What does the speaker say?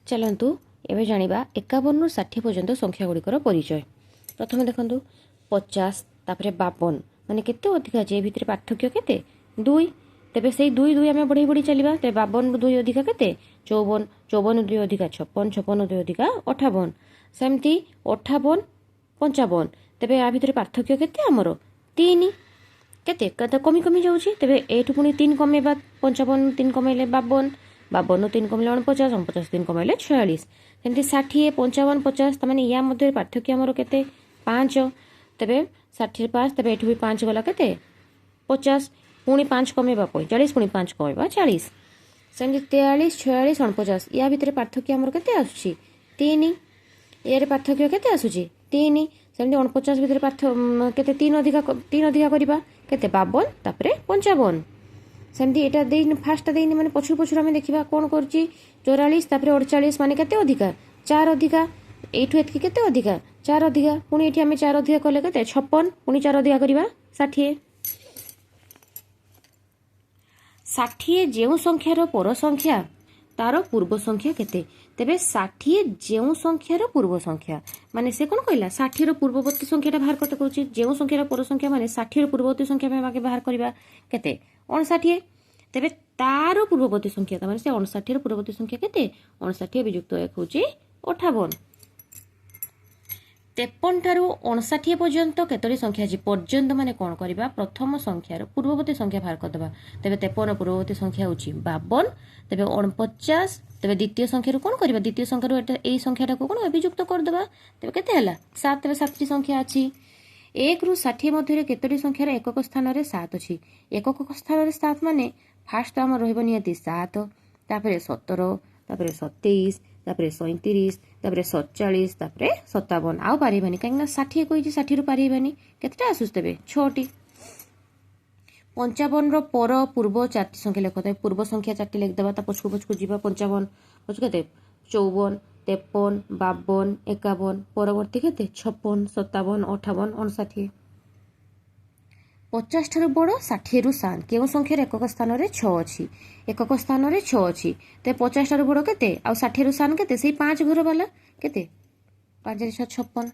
चलतु एवं जाना 51 रु 60 पर्यंत संख्या गुड़िकर परिचय। प्रथम देखु 50 तापर 52 माने केते अधिका जे भितर पार्थक्य केते 2 तेबे से 2 2 आम बढ़ई बढ़ी चलवा 52 2 अधिका केते 54 54 2 अधिका 56 56 2 अधिका 58 सेमती 58 55 तेबे या भितर पार्थक्य केते आमर 3 केते कमी कमी जाउछि तेबे एठु पुनी 3 कमेबा 55 3 कमेले 52 52 3 कमेले 49 49 3 कमेले 46 सेमती 60 55 50 तमाने या मध्ये पार्थक्य आमर केते 5 तेबे 60 5 तेबे एठु भी 5 गला केते 50 पुनी 5 कमेबा 45 पुनी 5 कमेबा 40 सेमती 43 46 49 या भितर पार्थक्य आमर केते आसुछि 3 यार पार्थक्य केते आसुछि 3 सेमती 49 भितर पार्थक्य केते 3 अधिका करबा केते 52 तापरे 55 सेमती एटा देइन फास्ट देइन माने पछु पछु हम देखिबा कोन करछि 44 तापरे 48 माने केते अधिका 4 अधिका एठु एतकी केते अधिका 4 अधिका पुनी एठी हम 4 अधिका कले केते 56 पुनी 4 अधिका करबा 60 60 जेउ संख्यार पर संख्या तार पूर्व संख्या केते तेबे 60 जेउ संख्यार पूर्व संख्या माने से कोन कहला 60 रो पूर्ववर्ती संख्याटा बाहर करते कहूची जेउ संख्यार पर संख्या माने 60 रो पूर्ववर्ती संख्या में बाके बाहर करबा केते 59 तेबे तार पूर्ववर्ती संख्या माने से 59 रो पूर्ववर्ती संख्या केते 59 वियुक्त 1 होची 58 53 ठारू 59 पर्यंत केतरी संख्या जी पर्यंत माने कोन करबा प्रथम संख्यार पूर्ववर्ती संख्या बाहर कर देबा तेबे 53 पूर्ववर्ती संख्या होची 52 तेबे 49 तेबे द्वितीय संख्या रो कोन करबा द्वितीय संख्या रो एई संख्याटा को कोन अभियुक्त कर देबा तेबे केते हला 7 तेबे 7 टी संख्या अछि 1 रु 60 मध्ये केतरी संख्यार एकक स्थान रे 7 अछि एकक स्थान रे 7 माने फास्ट हम रहइबो नियति 7 तापरे 17 तापरे 27 तापरे 37 तापरे 47 तापरे 57 आउ पारिबानी काहे ना 60 कहिछि 60 रु पारिबानी केतेटा आसुस तेबे 6 टी 55 रो पर पूर्व 4 टी संख्या लेखत पूर्व संख्या 4 टी लिख देबा ता पछकु पछकु जीवा 55 पछ केते 54 53 52 51 परवर्ती केते 56 57 58 59 50 ठाରୁ बड़ 60 रु 7 केउ संख्यार एकक स्थान रे 6 अछि एकक स्थान रे 6 अछि ते 50 ठाରୁ बड़ केते आ 60 रु 7 केते सेही 5 घर वाला केते 5 रे 6 56